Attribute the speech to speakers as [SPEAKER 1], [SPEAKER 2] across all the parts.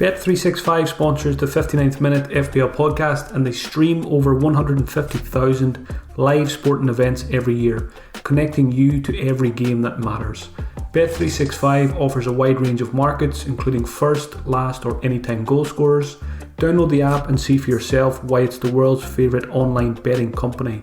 [SPEAKER 1] Bet365 sponsors the 59th Minute FPL podcast, and they stream over 150,000 live sporting events every year, connecting you to every game that matters. Bet365 offers a wide range of markets, including first, last or anytime goal scorers. Download the app and see for yourself why it's the world's favourite online betting company.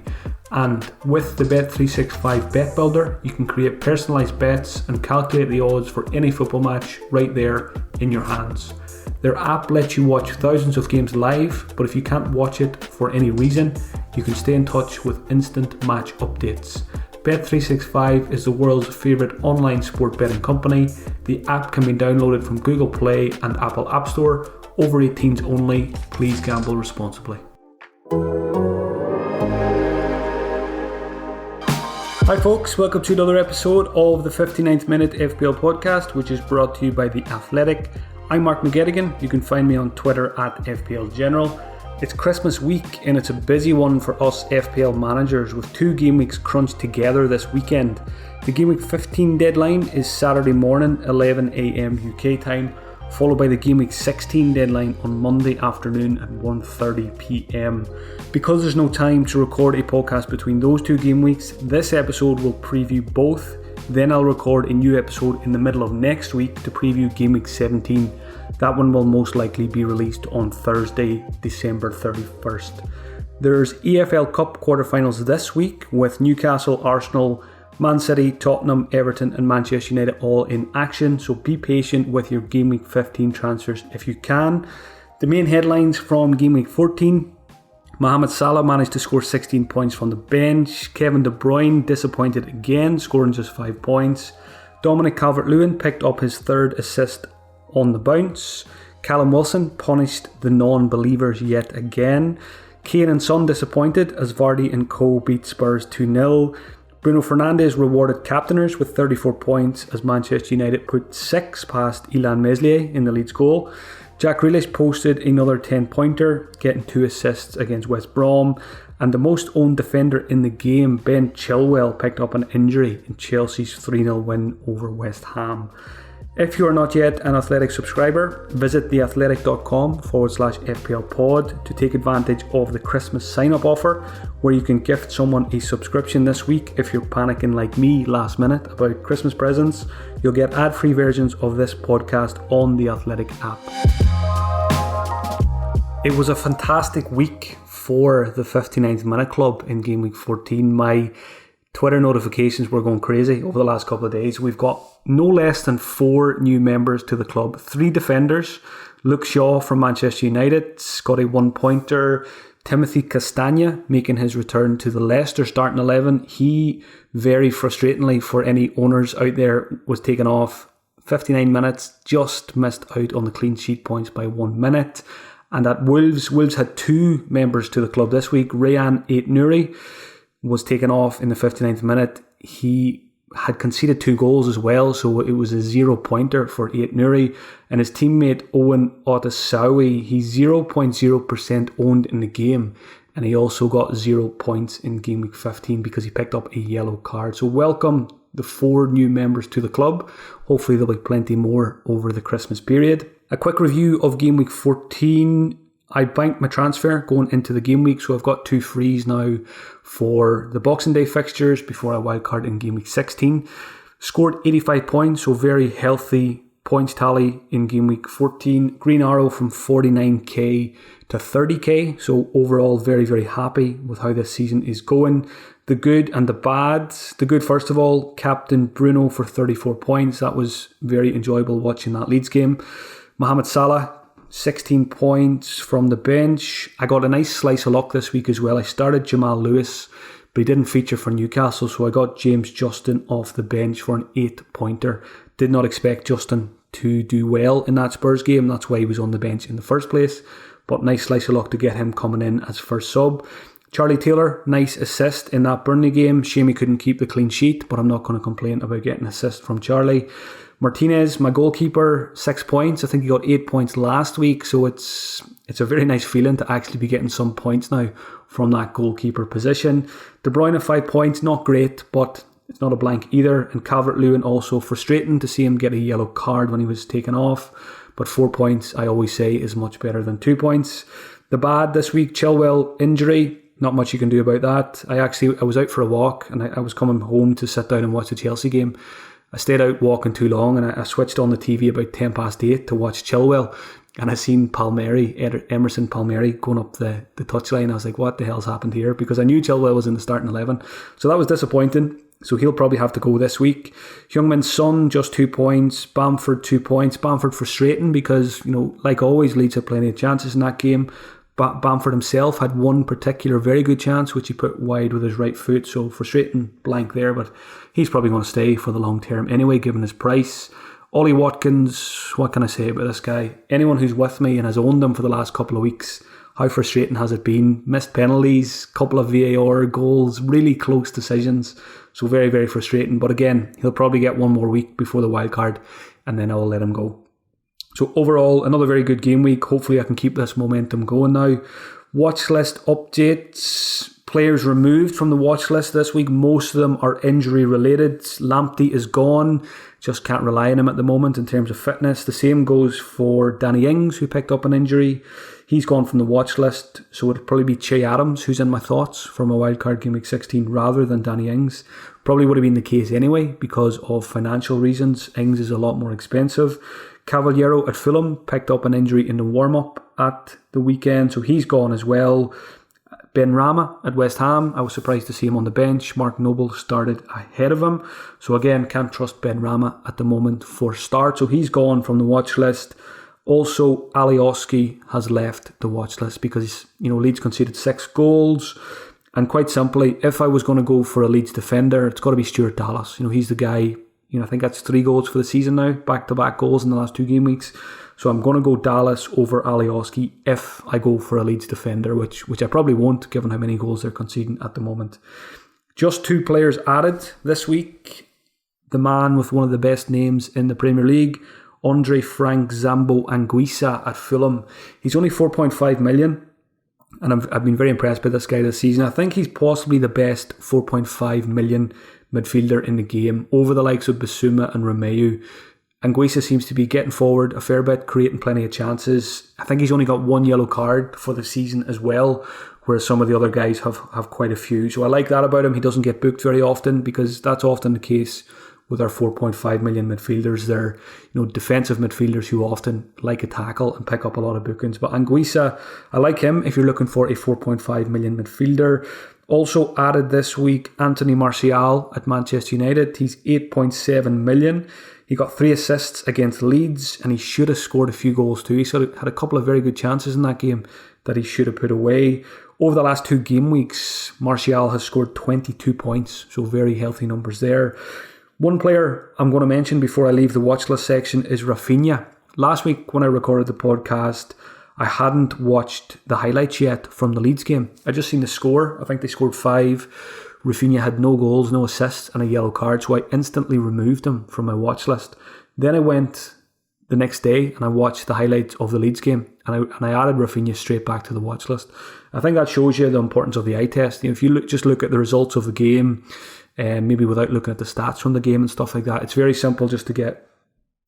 [SPEAKER 1] And with the Bet365 Bet Builder, you can create personalised bets and calculate the odds for any football match right there in your hands. Their app lets you watch thousands of games live, but if you can't watch it for any reason, you can stay in touch with instant match updates. Bet365 is the world's favourite online sport betting company. The app can be downloaded from Google Play and Apple App Store. Over 18s only. Please gamble responsibly. Hi folks, welcome to another episode of the 59th Minute FPL podcast, which is brought to you by The Athletic. I'm Mark McGettigan. You can find me on Twitter at FPL General. It's Christmas week and it's a busy one for us FPL managers with 2 game weeks crunched together this weekend. The Game Week 15 deadline is Saturday morning, 11 AM UK time, followed by the Game Week 16 deadline on Monday afternoon at 1:30 PM. Because there's no time to record a podcast between those 2 game weeks, this episode will preview both. Then I'll record a new episode in the middle of next week to preview Game Week 17. That one will most likely be released on Thursday, December 31st. There's EFL Cup quarterfinals this week with Newcastle, Arsenal, Man City, Tottenham, Everton and Manchester United all in action, so be patient with your Game Week 15 transfers if you can. The main headlines from Game Week 14: Mohamed Salah managed to score 16 points from the bench. Kevin De Bruyne disappointed again, scoring just 5 points. Dominic Calvert-Lewin picked up his 3rd assist on the bounce. Callum Wilson punished the non-believers yet again. Kane and Son disappointed as Vardy and co beat Spurs 2-0. Bruno Fernandes rewarded captainers with 34 points as Manchester United put 6 past Illan Meslier in the Leeds goal. Jack Grealish posted another 10-pointer, getting 2 assists against West Brom. And the most owned defender in the game, Ben Chilwell, picked up an injury in Chelsea's 3-0 win over West Ham. If you are not yet an Athletic subscriber, visit theathletic.com/FPL pod to take advantage of the Christmas sign-up offer, where you can gift someone a subscription this week. If you're panicking like me last minute about Christmas presents, you'll get ad-free versions of this podcast on the Athletic app. It was a fantastic week for the 59th Minute Club in Game Week 14. My Twitter notifications were going crazy over the last couple of days. We've got no less than 4 new members to the club. 3 defenders. Luke Shaw from Manchester United got a 1-pointer. Timothy Castagna making his return to the Leicester starting 11. He, very frustratingly for any owners out there, was taken off 59 minutes. Just missed out on the clean sheet points by 1 minute. And at Wolves had 2 members to the club this week. Rayan Ait-Nouri was taken off in the 59th minute. He had conceded 2 goals as well, so it was a 0-pointer for Ait-Nouri. And his teammate Owen Otasawi, he's 0.0% owned in the game, and he also got 0 points in Game Week 15 because he picked up a yellow card. So welcome the 4 new members to the club. Hopefully there'll be plenty more over the Christmas period. A quick review of Game Week 14. I banked my transfer going into the game week, so I've got 2 frees now for the Boxing Day fixtures before I wildcard in Game Week 16. Scored 85 points, so very healthy points tally in Game Week 14. Green arrow from 49k to 30k, so overall very, very happy with how this season is going. The good and the bad. The good, first of all, captain Bruno for 34 points. That was very enjoyable watching that Leeds game. Mohamed Salah, 16 points from the bench. I got a nice slice of luck this week as well. I started Jamal Lewis, but he didn't feature for Newcastle, so I got James Justin off the bench for an 8-pointer. Did not expect Justin to do well in that Spurs game. That's why he was on the bench in the first place. But nice slice of luck to get him coming in as first sub. Charlie Taylor, nice assist in that Burnley game. Shame he couldn't keep the clean sheet, but I'm not going to complain about getting an assist from Charlie. Martinez, my goalkeeper, 6 points. I think he got 8 points last week, so it's a very nice feeling to actually be getting some points now from that goalkeeper position. De Bruyne, 5 points, not great, but it's not a blank either. And Calvert-Lewin also frustrating to see him get a yellow card when he was taken off. but 4 points, I always say, is much better than 2 points. The bad this week, Chilwell injury. Not much you can do about that. I was out for a walk and I was coming home to sit down and watch the Chelsea game. I stayed out walking too long and I switched on the TV about 8:10 to watch Chilwell, and I seen Emerson Palmieri going up the touchline. I was like, what the hell's happened here? Because I knew Chilwell was in the starting 11. So that was disappointing. So he'll probably have to go this week. Heung-min Son, just 2 points. Bamford, 2 points. Bamford frustrating because, like always, Leeds had plenty of chances in that game. Bamford himself had one particular very good chance, which he put wide with his right foot. So frustrating blank there, but he's probably going to stay for the long term anyway, given his price. Ollie Watkins, what can I say about this guy? Anyone who's with me and has owned him for the last couple of weeks, how frustrating has it been? Missed penalties, couple of VAR goals, really close decisions. So very, very frustrating. But again, he'll probably get one more week before the wild card and then I'll let him go. So overall, another very good game week. Hopefully I can keep this momentum going now. Watch list updates. Players removed from the watch list this week. Most of them are injury related. Lamptey is gone. Just can't rely on him at the moment in terms of fitness. The same goes for Danny Ings, who picked up an injury. He's gone from the watch list. So it'll probably be Che Adams, who's in my thoughts for my wildcard game week 16, rather than Danny Ings. Probably would have been the case anyway because of financial reasons. Ings is a lot more expensive. Cavallero at Fulham picked up an injury in the warm-up at the weekend, so he's gone as well. Ben Rama at West Ham, I was surprised to see him on the bench. Mark Noble started ahead of him. So again, can't trust Ben Rama at the moment for start. So he's gone from the watch list. Also, Alioski has left the watch list because, Leeds conceded 6 goals. And quite simply, if I was going to go for a Leeds defender, it's got to be Stuart Dallas. He's the guy, I think that's 3 goals for the season now. Back-to-back goals in the last 2 game weeks. So I'm going to go Dallas over Alioski if I go for a Leeds defender, which I probably won't, given how many goals they're conceding at the moment. Just 2 players added this week. The man with one of the best names in the Premier League, Andre Frank Zambo Anguissa at Fulham. He's only 4.5 million, and I've been very impressed by this guy this season. I think he's possibly the best 4.5 million midfielder in the game, over the likes of Bissouma and Romeu. Anguissa seems to be getting forward a fair bit, creating plenty of chances. I think he's only got 1 yellow card for the season as well, whereas some of the other guys have quite a few. So I like that about him. He doesn't get booked very often because that's often the case with our 4.5 million midfielders. They're defensive midfielders who often like a tackle and pick up a lot of bookings. But Anguissa, I like him if you're looking for a 4.5 million midfielder. Also added this week, Anthony Martial at Manchester United. He's 8.7 million. He got 3 assists against Leeds and he should have scored a few goals too. He had a couple of very good chances in that game that he should have put away. Over the last 2 game weeks, Martial has scored 22 points, so very healthy numbers there. One player I'm going to mention before I leave the watch list section is Rafinha. Last week when I recorded the podcast, I hadn't watched the highlights yet from the Leeds game. I just seen the score. I think they scored 5. Rafinha had no goals, no assists and a yellow card, so I instantly removed him from my watch list. Then I went the next day and I watched the highlights of the Leeds game and I added Rafinha straight back to the watch list. I think that shows you the importance of the eye test. If you look at the results of the game, maybe without looking at the stats from the game and stuff like that, it's very simple just to get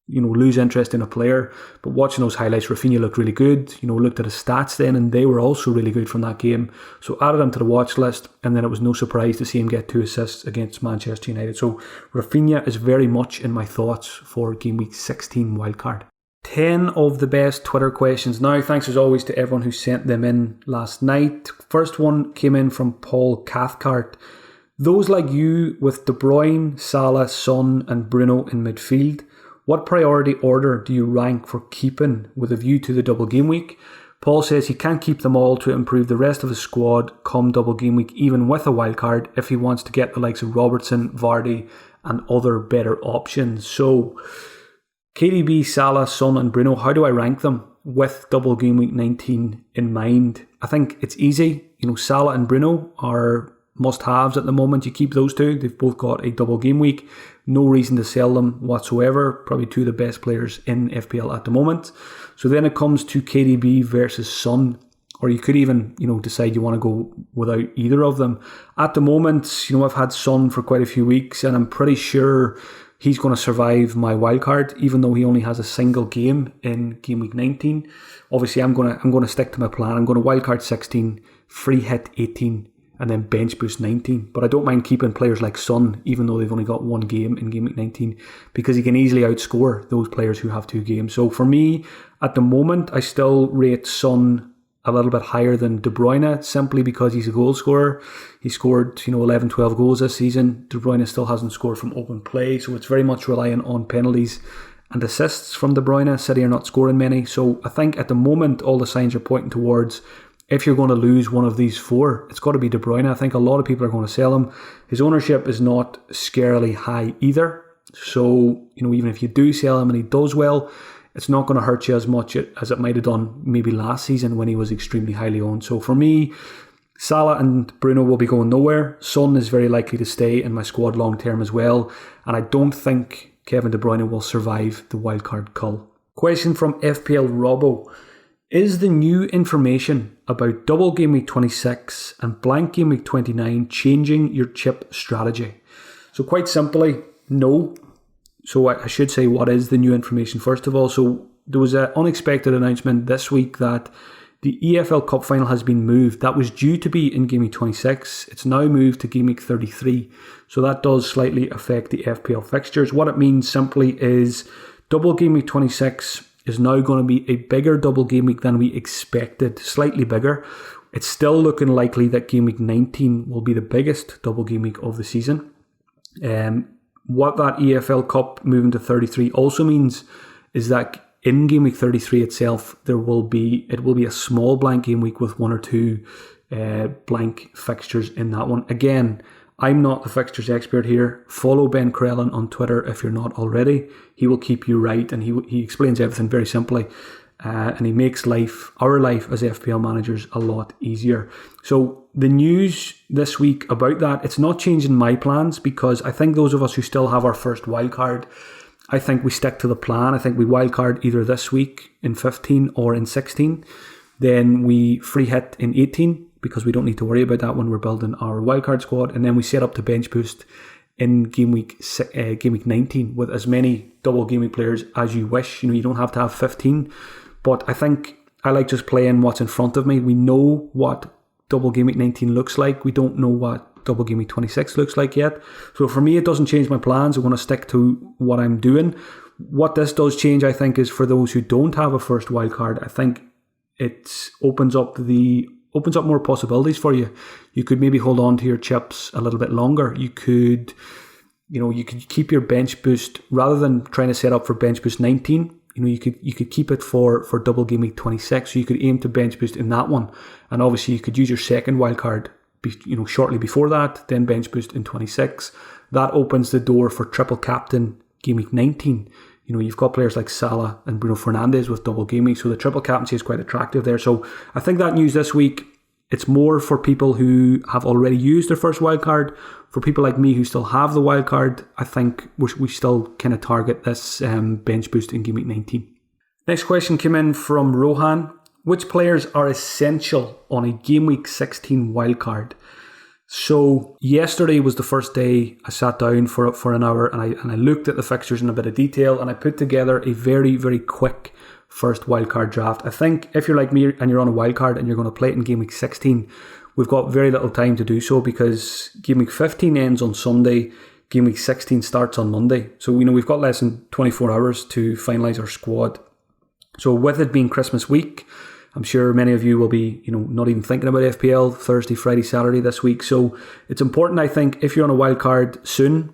[SPEAKER 1] lose interest in a player. But watching those highlights, Rafinha looked really good. Looked at his stats then and they were also really good from that game. So added him to the watch list and then it was no surprise to see him get 2 assists against Manchester United. So Rafinha is very much in my thoughts for game week 16 wildcard. 10 of the best Twitter questions now. Thanks as always to everyone who sent them in last night. First one came in from Paul Cathcart. Those like you with De Bruyne, Salah, Son and Bruno in midfield, what priority order do you rank for keeping with a view to the double game week? Paul says he can't keep them all to improve the rest of his squad come double game week, even with a wild card, if he wants to get the likes of Robertson, Vardy and other better options. So KDB, Salah, Son and Bruno, how do I rank them with double game week 19 in mind? I think it's easy. Salah and Bruno are must-haves at the moment. You keep those 2. They've both got a double game week. No reason to sell them whatsoever. Probably 2 of the best players in FPL at the moment. So then it comes to KDB versus Son. Or you could even, decide you want to go without either of them. At the moment, I've had Son for quite a few weeks and I'm pretty sure he's going to survive my wildcard, even though he only has a single game in Game Week 19. Obviously, I'm going to stick to my plan. I'm going to wildcard 16, free hit 18, and then bench boost 19. But I don't mind keeping players like Son, even though they've only got one game in Game Week 19, because he can easily outscore those players who have 2 games. So for me, at the moment, I still rate Son a little bit higher than De Bruyne, simply because he's a goal scorer. He scored 11, 12 goals this season. De Bruyne still hasn't scored from open play, so it's very much reliant on penalties and assists from De Bruyne. City are not scoring many, so I think at the moment all the signs are pointing towards, if you're going to lose one of these 4, it's got to be De Bruyne. I think a lot of people are going to sell him. His ownership is not scarily high either, so even if you do sell him and he does well, it's not going to hurt you as much as it might have done maybe last season when he was extremely highly owned. So for me, Salah and Bruno will be going nowhere. Son is very likely to stay in my squad long term as well. And I don't think Kevin De Bruyne will survive the wildcard cull. Question from FPL Robbo. Is the new information about double game week 26 and blank game week 29 changing your chip strategy? So quite simply, no. So I should say, what is the new information first of all? So there was an unexpected announcement this week that the EFL Cup final has been moved. That was due to be in Game Week 26. It's now moved to Game Week 33. So that does slightly affect the FPL fixtures. What it means simply is double Game Week 26 is now going to be a bigger double game week than we expected, slightly bigger. It's still looking likely that Game Week 19 will be the biggest double game week of the season. What that EFL Cup moving to 33 also means is that in Game Week 33 itself, it will be a small blank game week with 1 or 2 blank fixtures in that one. Again, I'm not the fixtures expert here. Follow Ben Crellin on Twitter if you're not already. He will keep you right, and he explains everything very simply. And he makes our life as FPL managers a lot easier. So the news this week about that, it's not changing my plans, because I think those of us who still have our first wildcard, I think we stick to the plan. I think we wildcard either this week in 15 or in 16. Then we free hit in 18, because we don't need to worry about that when we're building our wildcard squad. And then we set up to bench boost in game week 19 with as many double game week players as you wish. You don't have to have 15. But I think I like just playing what's in front of me. We know what double game week 19 looks like. We don't know what double game week 26 looks like yet. So for me, it doesn't change my plans. I want to stick to what I'm doing. What this does change, I think, is for those who don't have a first wildcard, I think it opens up more possibilities for you. You could maybe hold on to your chips a little bit longer. You could keep your bench boost rather than trying to set up for bench boost 19. You could keep it for double game week 26. So you could aim to bench boost in that one, and obviously you could use your second wildcard, shortly before that, then bench boost in 26. That opens the door for triple captain game week 19. You've got players like Salah and Bruno Fernandes with double game week, so the triple captaincy is quite attractive there. So I think that news this week, it's more for people who have already used their first wildcard. For people like me who still have the wildcard, I think we still kind of target this bench boost in Game Week 19. Next question came in from Rohan. Which players are essential on a Game Week 16 wildcard? So yesterday was the first day I sat down for an hour and I looked at the fixtures in a bit of detail, and I put together a very, very quick first wildcard draft. I think if you're like me and you're on a wildcard and you're going to play it in Game Week 16, we've got very little time to do so, because Game Week 15 ends on Sunday, Game Week 16 starts on Monday. So we've got less than 24 hours to finalise our squad. So with it being Christmas week, I'm sure many of you will be, not even thinking about FPL Thursday, Friday, Saturday this week. So it's important, I think, if you're on a wildcard soon,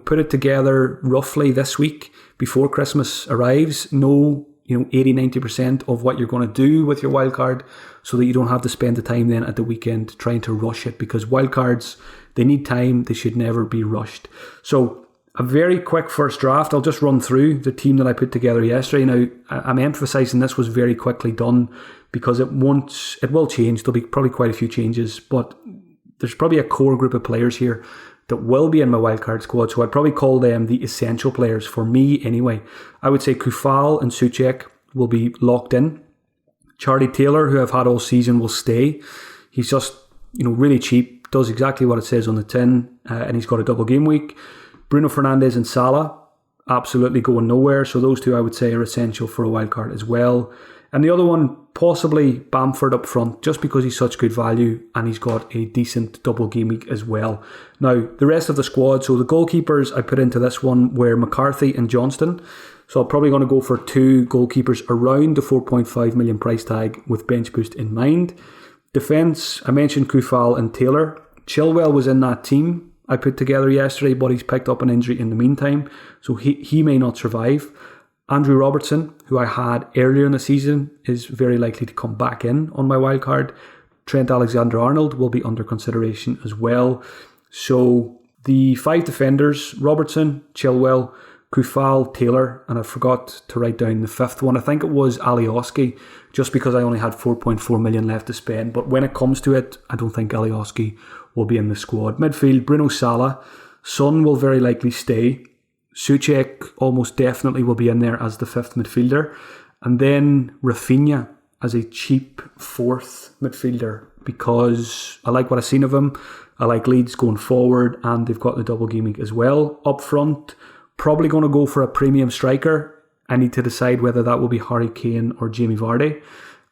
[SPEAKER 1] put it together roughly this week before Christmas arrives. Know 80-90% of what you're going to do with your wildcard, so that you don't have to spend the time then at the weekend trying to rush it, because wildcards, they need time. They should never be rushed. So a very quick first draft. I'll just run through the team that I put together yesterday. Now, I'm emphasising this was very quickly done, because it will change. There'll be probably quite a few changes, but there's probably a core group of players here that will be in my wildcard squad. So I'd probably call them the essential players for me anyway. I would say Kufal and Souček will be locked in. Charlie Taylor, who I've had all season, will stay. He's just, really cheap, does exactly what it says on the tin, and he's got a double game week. Bruno Fernandes and Salah, absolutely going nowhere. So those two I would say are essential for a wildcard as well. And the other one, possibly Bamford up front, just because he's such good value and he's got a decent double game week as well. Now, the rest of the squad, so the goalkeepers I put into this one were McCarthy and Johnston. So I'm probably going to go for two goalkeepers around the 4.5 million price tag with bench boost in mind. Defence, I mentioned Kufal and Taylor. Chilwell was in that team I put together yesterday, but he's picked up an injury in the meantime, so he may not survive. Andrew Robertson, who I had earlier in the season, is very likely to come back in on my wildcard. Trent Alexander-Arnold will be under consideration as well. So the 5 defenders, Robertson, Chilwell, Kufal, Taylor, and I forgot to write down the 5th one. I think it was Alioski, just because I only had 4.4 million left to spend. But when it comes to it, I don't think Alioski will be in the squad. Midfield, Bruno Salah. Son will very likely stay. Souček almost definitely will be in there as the 5th midfielder. And then Rafinha as a cheap 4th midfielder, because I like what I've seen of him. I like Leeds going forward, and they've got the double game week as well. Up front, probably going to go for a premium striker. I need to decide whether that will be Harry Kane or Jamie Vardy.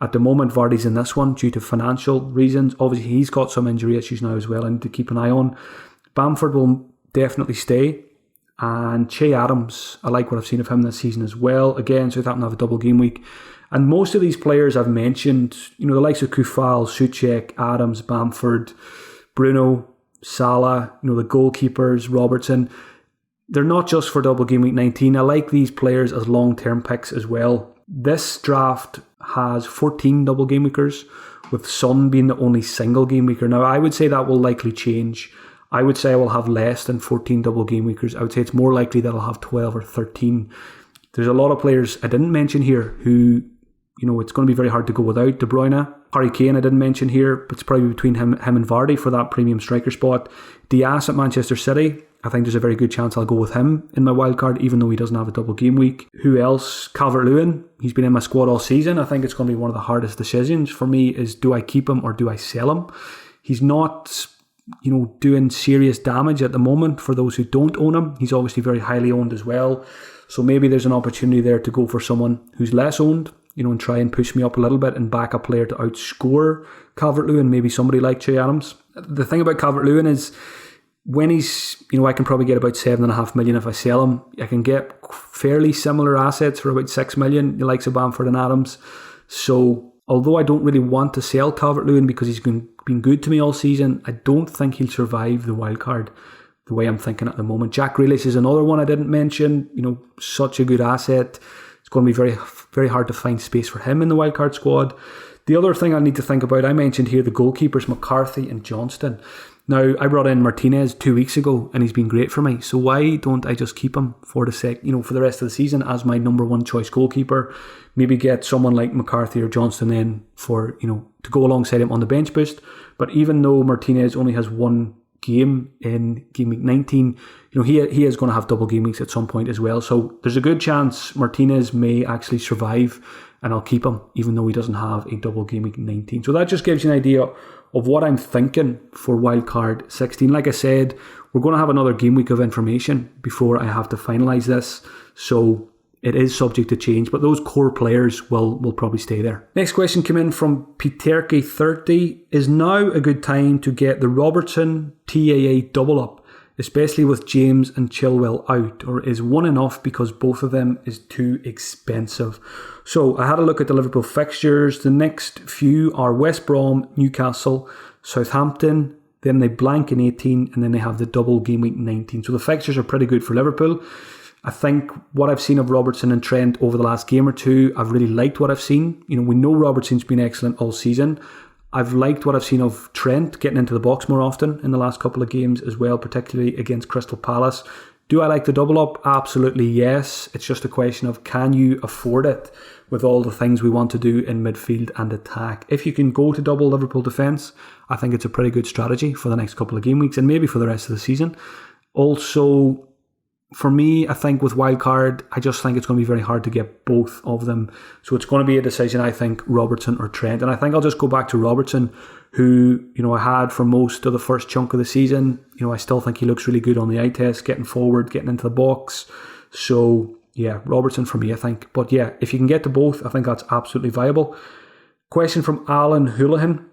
[SPEAKER 1] At the moment, Vardy's in this one due to financial reasons. Obviously, he's got some injury issues now as well I need to keep an eye on. Bamford will definitely stay. And Che Adams, I like what I've seen of him this season as well. Again, Southampton have a double game week. And most of these players I've mentioned, the likes of Kufal, Souček, Adams, Bamford, Bruno, Salah, the goalkeepers, Robertson, they're not just for double game week 19. I like these players as long-term picks as well. This draft has 14 double game weekers, with Son being the only single game weeker. Now, I would say that will likely change. I would say I will have less than 14 double game weekers. I would say it's more likely that I'll have 12 or 13. There's a lot of players I didn't mention here who, it's going to be very hard to go without. De Bruyne, Harry Kane I didn't mention here, but it's probably between him and Vardy for that premium striker spot. Diaz at Manchester City, I think there's a very good chance I'll go with him in my wildcard, even though he doesn't have a double game week. Who else? Calvert-Lewin, he's been in my squad all season. I think it's going to be one of the hardest decisions for me is, do I keep him or do I sell him? He's not doing serious damage at the moment for those who don't own him. He's obviously very highly owned as well. So maybe there's an opportunity there to go for someone who's less owned, and try and push me up a little bit and back a player to outscore Calvert-Lewin, maybe somebody like Che Adams. The thing about Calvert-Lewin is when he's, I can probably get about 7.5 million if I sell him. I can get fairly similar assets for about 6 million, the likes of Bamford and Adams. So although I don't really want to sell Calvert-Lewin because he's been good to me all season, I don't think he'll survive the wildcard the way I'm thinking at the moment. Jack Grealish is another one I didn't mention. Such a good asset. It's going to be very, very hard to find space for him in the wildcard squad. The other thing I need to think about, I mentioned here the goalkeepers, McCarthy and Johnston. Now, I brought in Martinez 2 weeks ago and he's been great for me. So why don't I just keep him for the rest of the season as my number one choice goalkeeper? Maybe get someone like McCarthy or Johnston in for, to go alongside him on the bench boost. But even though Martinez only has one game in game week 19, he is going to have double game weeks at some point as well. So there's a good chance Martinez may actually survive and I'll keep him even though he doesn't have a double game week 19. So that just gives you an idea of what I'm thinking for wildcard 16. Like I said, we're going to have another game week of information before I have to finalise this. So it is subject to change, but those core players will probably stay there. Next question came in from Peterke30. Is now a good time to get the Robertson TAA double up, especially with James and Chilwell out, or is one enough because both of them is too expensive? So I had a look at the Liverpool fixtures. The next few are West Brom, Newcastle, Southampton, then they blank in 18, and then they have the double game week 19. So the fixtures are pretty good for Liverpool. I think what I've seen of Robertson and Trent over the last game or two, I've really liked what I've seen. We know Robertson's been excellent all season. I've liked what I've seen of Trent getting into the box more often in the last couple of games as well, particularly against Crystal Palace. Do I like the double up? Absolutely yes. It's just a question of, can you afford it with all the things we want to do in midfield and attack? If you can go to double Liverpool defence, I think it's a pretty good strategy for the next couple of game weeks and maybe for the rest of the season. Also, For me, I think with wildcard, I just think it's going to be very hard to get both of them. So it's going to be a decision, I think, Robertson or Trent. And I think I'll just go back to Robertson, who, I had for most of the first chunk of the season. I still think he looks really good on the eye test, getting forward, getting into the box. So, yeah, Robertson for me, I think. But yeah, if you can get to both, I think that's absolutely viable. Question from Alan Houlihan.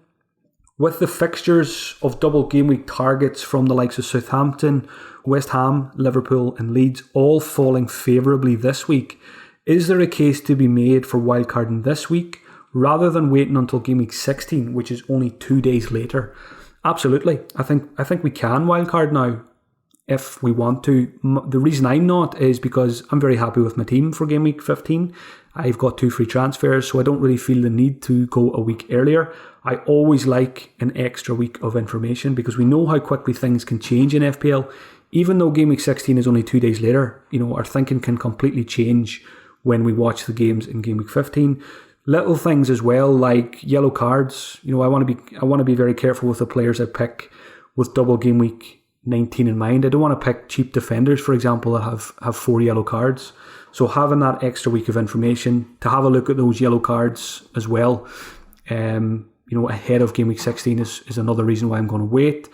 [SPEAKER 1] With the fixtures of double game week targets from the likes of Southampton, West Ham, Liverpool and Leeds all falling favourably this week, is there a case to be made for wildcarding this week rather than waiting until game week 16, which is only 2 days later? Absolutely. I think we can wildcard now if we want to. The reason I'm not is because I'm very happy with my team for game week 15. I've got 2 free transfers, so I don't really feel the need to go a week earlier. I always like an extra week of information because we know how quickly things can change in FPL. Even though game week 16 is only 2 days later, our thinking can completely change when we watch the games in game week 15. Little things as well, like yellow cards. I want to be very careful with the players I pick with double game week 19 in mind. I don't want to pick cheap defenders, for example, that have 4 yellow cards. So having that extra week of information to have a look at those yellow cards as well, ahead of game week 16 is another reason why I'm going to wait.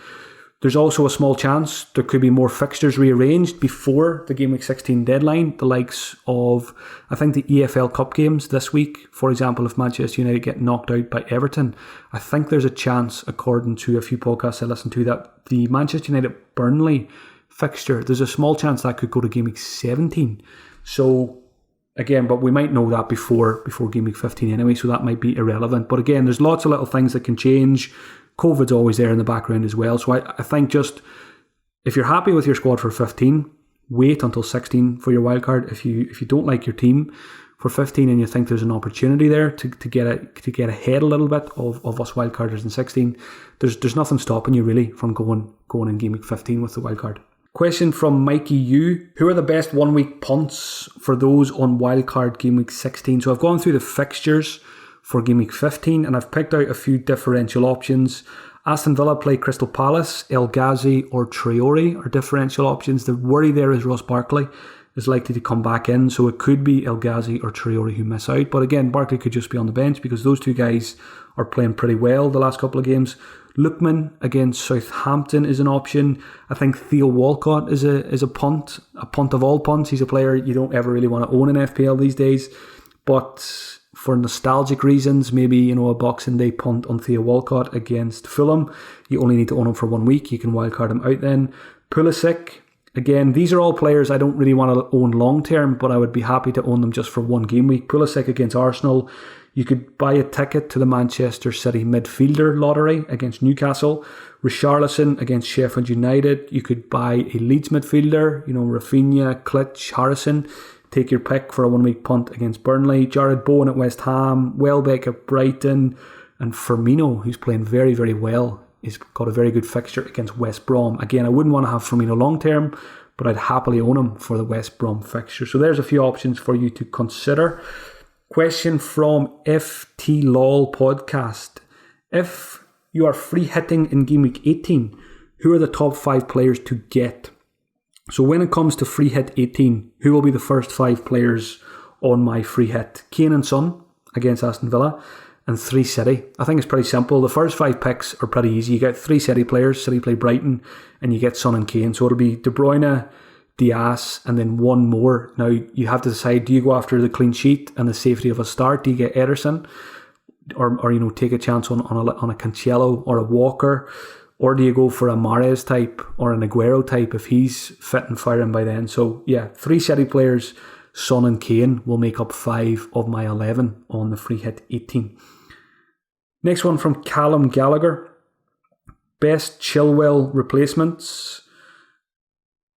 [SPEAKER 1] There's also a small chance there could be more fixtures rearranged before the game week 16 deadline. The likes of, I think, the EFL Cup games this week. For example, if Manchester United get knocked out by Everton, I think there's a chance, according to a few podcasts I listened to, that the Manchester United Burnley fixture, there's a small chance that could go to game week 17. So again, but we might know that before game week 15 anyway, so that might be irrelevant. But again, there's lots of little things that can change. COVID's always there in the background as well. So I think just, if you're happy with your squad for 15, wait until 16 for your wildcard. If you don't like your team for 15 and you think there's an opportunity there to get ahead a little bit of us wildcarders in 16, there's nothing stopping you really from going in game week 15 with the wildcard. Question from Mikey U. Who are the best 1 week punts for those on wildcard game week 16? So I've gone through the fixtures for game week 15 and I've picked out a few differential options. Aston Villa play Crystal Palace, El Ghazi or Traore are differential options. The worry there is Ross Barkley is likely to come back in, so it could be El Ghazi or Traore who miss out. But again, Barkley could just be on the bench because those two guys are playing pretty well the last couple of games. Lookman against Southampton is an option. I think Theo Walcott is a punt of all punts. He's a player you don't ever really want to own in FPL these days. But for nostalgic reasons, maybe a Boxing Day punt on Theo Walcott against Fulham. You only need to own him for 1 week. You can wildcard him out then. Pulisic, again, these are all players I don't really want to own long term, but I would be happy to own them just for 1 game week. Pulisic against Arsenal. You could buy a ticket to the Manchester City midfielder lottery against Newcastle. Richarlison against Sheffield United. You could buy a Leeds midfielder, Rafinha, Klitsch, Harrison. Take your pick for a 1 week punt against Burnley. Jared Bowen at West Ham. Welbeck at Brighton. And Firmino, who's playing very, very well. He's got a very good fixture against West Brom. Again, I wouldn't want to have Firmino long term, but I'd happily own him for the West Brom fixture. So there's a few options for you to consider. Question from FT LOL podcast. If you are free hitting in game week 18, who are the top 5 players to get? So when it comes to free hit 18, who will be the first 5 players on my free hit? Kane and Son against Aston Villa and 3 City. I think it's pretty simple. The first 5 picks are pretty easy. You get 3 City players, City play Brighton, and you get Son and Kane. So it'll be De Bruyne, Diaz, and then 1 more. Now you have to decide, do you go after the clean sheet and the safety of a start? Do you get Ederson? Or take a chance on a Cancelo or a Walker? Or do you go for a Mahrez type or an Aguero type if he's fit and firing by then? So yeah, 3 City players, Son and Kane will make up 5 of my 11 on the free hit 18. Next one from Callum Gallagher. Best Chilwell replacements.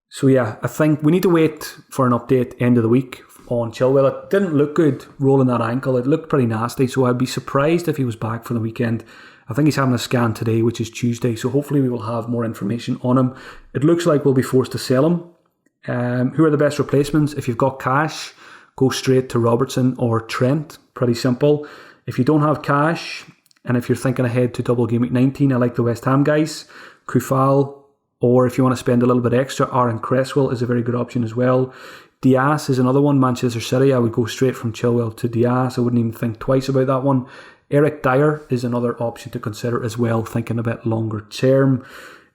[SPEAKER 1] So yeah, I think we need to wait for an update end of the week on Chilwell. It didn't look good rolling that ankle. It looked pretty nasty, so I'd be surprised if he was back for the weekend. I think he's having a scan today, which is Tuesday, so hopefully we will have more information on him. It looks like we'll be forced to sell him. Who are the best replacements? If you've got cash, go straight to Robertson or Trent. Pretty simple. If you don't have cash, and if you're thinking ahead to double game week 19, I like the West Ham guys. Kufal Or if you want to spend a little bit extra, Aaron Cresswell is a very good option as well. Diaz is another one. Manchester City, I would go straight from Chilwell to Diaz. I wouldn't even think twice about that one. Eric Dyer is another option to consider as well, thinking a bit longer term.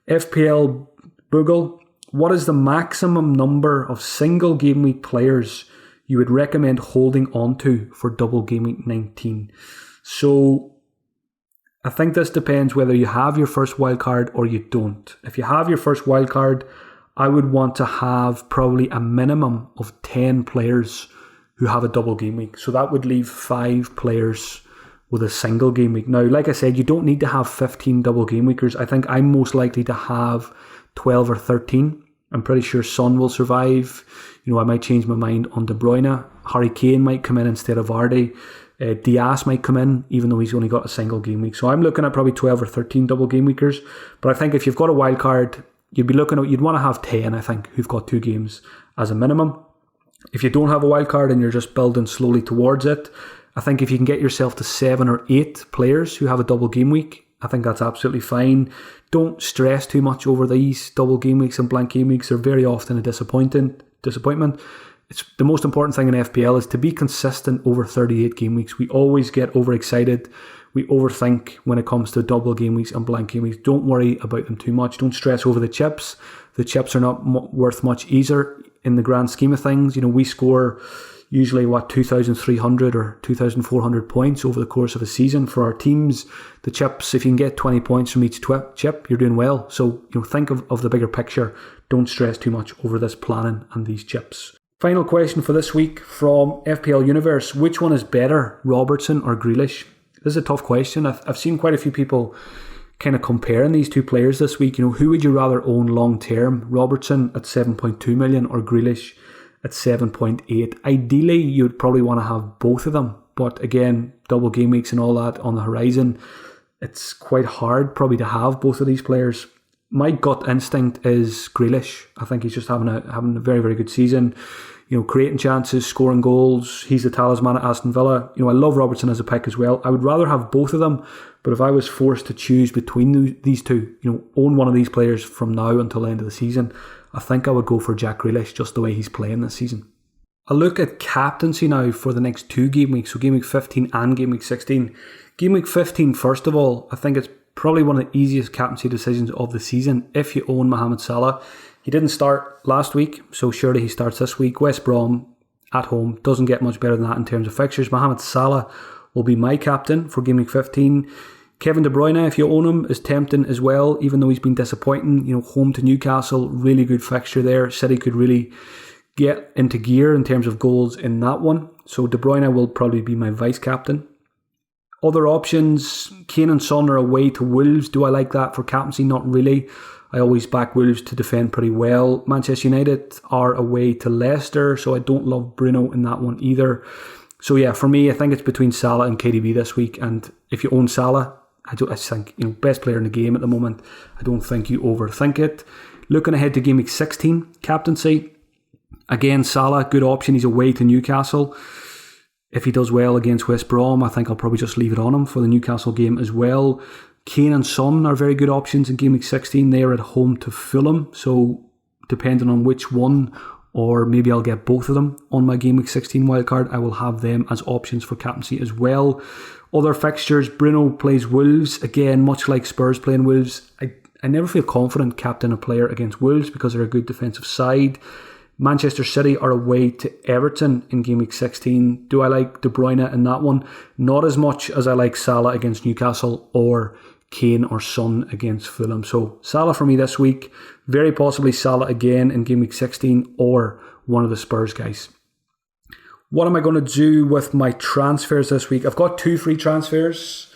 [SPEAKER 1] FPL Boogle, what is the maximum number of single game week players you would recommend holding on to for double game week 19? So I think this depends whether you have your first wildcard or you don't. If you have your first wildcard, I would want to have probably a minimum of 10 players who have a double game week. So that would leave 5 players with a single game week. Now, like I said, you don't need to have 15 double game weekers. I think I'm most likely to have 12 or 13. I'm pretty sure Son will survive. I might change my mind on De Bruyne. Harry Kane might come in instead of Vardy. Diaz might come in, even though he's only got a single game week. So I'm looking at probably 12 or 13 double game weekers. But I think if you've got a wild card, you'd want to have 10, I think, who've got 2 games as a minimum. If you don't have a wild card and you're just building slowly towards it, I think if you can get yourself to 7 or 8 players who have a double game week, I think that's absolutely fine. Don't stress too much over these double game weeks and blank game weeks. They're very often a disappointment. It's the most important thing in FPL is to be consistent over 38 game weeks. We always get overexcited. We overthink when it comes to double game weeks and blank game weeks. Don't worry about them too much. Don't stress over the chips. The chips are not worth much either in the grand scheme of things. We score usually 2,300 or 2,400 points over the course of a season for our teams. The chips, if you can get 20 points from each chip, you're doing well. So think of the bigger picture. Don't stress too much over this planning and these chips. Final question for this week from FPL Universe. Which one is better, Robertson or Grealish? This is a tough question. I've seen quite a few people kind of comparing these two players this week. Who would you rather own long term? Robertson at 7.2 million or Grealish at 7.8? Ideally, you'd probably want to have both of them. But again, double game weeks and all that on the horizon, it's quite hard probably to have both of these players. My gut instinct is Grealish. I think he's just having a very, very good season. Creating chances, scoring goals. He's the talisman at Aston Villa. I love Robertson as a pick as well. I would rather have both of them, but if I was forced to choose between these two, own one of these players from now until the end of the season, I think I would go for Jack Grealish, just the way he's playing this season. A look at captaincy now for the next 2 game weeks, so game week 15 and game week 16. Game week 15, first of all, I think it's probably one of the easiest captaincy decisions of the season if you own Mohamed Salah. He didn't start last week, so surely he starts this week. West Brom at home, doesn't get much better than that in terms of fixtures. Mohamed Salah will be my captain for game week 15. Kevin De Bruyne, if you own him, is tempting as well, even though he's been disappointing. Home to Newcastle, really good fixture there. City could really get into gear in terms of goals in that one. So De Bruyne will probably be my vice captain. Other options, Kane and Son are away to Wolves. Do I like that for captaincy? Not really. I always back Wolves to defend pretty well. Manchester United are away to Leicester, so I don't love Bruno in that one either. So yeah, for me, I think it's between Salah and KDB this week. And if you own Salah, I think, best player in the game at the moment. I don't think you overthink it. Looking ahead to game week 16, captaincy. Again, Salah, good option. He's away to Newcastle. If he does well against West Brom, I think I'll probably just leave it on him for the Newcastle game as well. Kane and Son are very good options in game week 16. They are at home to Fulham. So depending on which one, or maybe I'll get both of them on my game week 16 wildcard, I will have them as options for captaincy as well. Other fixtures, Bruno plays Wolves. Again, much like Spurs playing Wolves, I never feel confident captain a player against Wolves because they're a good defensive side. Manchester City are away to Everton in game week 16. Do I like De Bruyne in that one? Not as much as I like Salah against Newcastle or Kane or Son against Fulham. So Salah for me this week. Very possibly Salah again in game week 16 or one of the Spurs guys. What am I going to do with my transfers this week? I've got 2 free transfers.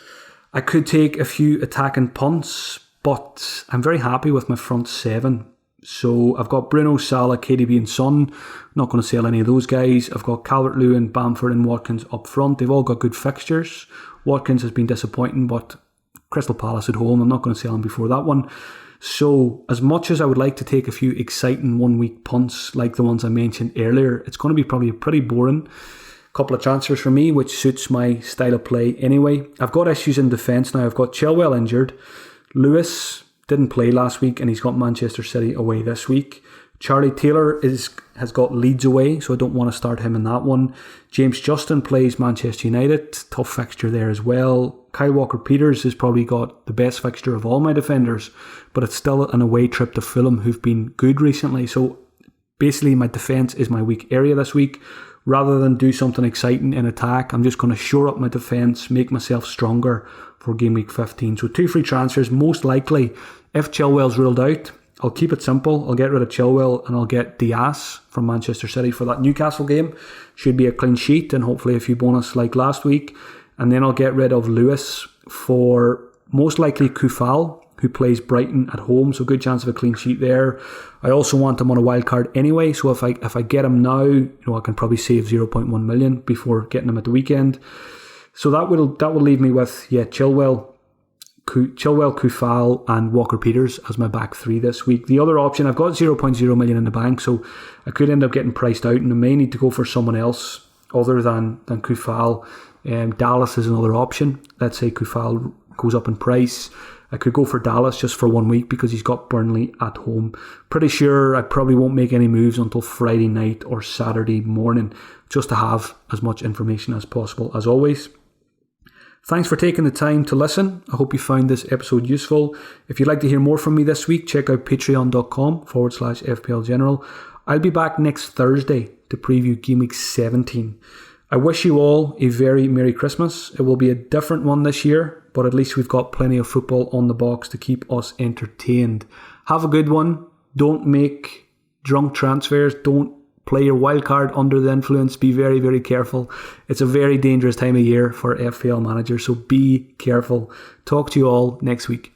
[SPEAKER 1] I could take a few attacking punts, but I'm very happy with my front 7. So I've got Bruno, Salah, KDB and Son. Not going to sell any of those guys. I've got Calvert-Lewin, Bamford and Watkins up front. They've all got good fixtures. Watkins has been disappointing, but Crystal Palace at home, I'm not going to sell him before that one. So as much as I would like to take a few exciting 1 week punts like the ones I mentioned earlier, it's going to be probably a pretty boring couple of transfers for me, which suits my style of play anyway. I've got issues in defence now. I've got Chilwell injured. Lewis didn't play last week, and he's got Manchester City away this week. Charlie Taylor has got Leeds away, so I don't want to start him in that one. James Justin plays Manchester United. Tough fixture there as well. Kyle Walker-Peters has probably got the best fixture of all my defenders, but it's still an away trip to Fulham, who've been good recently. So basically my defence is my weak area this week. Rather than do something exciting in attack, I'm just going to shore up my defence, make myself stronger for Game Week 15. So 2 free transfers, most likely. If Chilwell's ruled out, I'll keep it simple. I'll get rid of Chilwell and I'll get Diaz from Manchester City for that Newcastle game. Should be a clean sheet and hopefully a few bonus like last week. And then I'll get rid of Lewis for most likely Kufal, who plays Brighton at home. So good chance of a clean sheet there. I also want him on a wild card anyway. So if I get him now, I can probably save 0.1 million before getting him at the weekend. So that will leave me with Chilwell, Kufal and Walker-Peters as my back 3 this week. The other option, I've got 0.0 million in the bank, so I could end up getting priced out and I may need to go for someone else other than Kufal. Dallas is another option. Let's say Kufal goes up in price. I could go for Dallas just for 1 week because he's got Burnley at home. Pretty sure I probably won't make any moves until Friday night or Saturday morning, just to have as much information as possible as always. Thanks for taking the time to listen. I hope you found this episode useful. If you'd like to hear more from me this week, check out patreon.com/FPL General. I'll be back next Thursday to preview Game Week 17. I wish you all a very Merry Christmas. It will be a different one this year, but at least we've got plenty of football on the box to keep us entertained. Have a good one. Don't make drunk transfers. Don't play your wild card under the influence. Be very, very careful. It's a very dangerous time of year for FPL managers, so be careful. Talk to you all next week.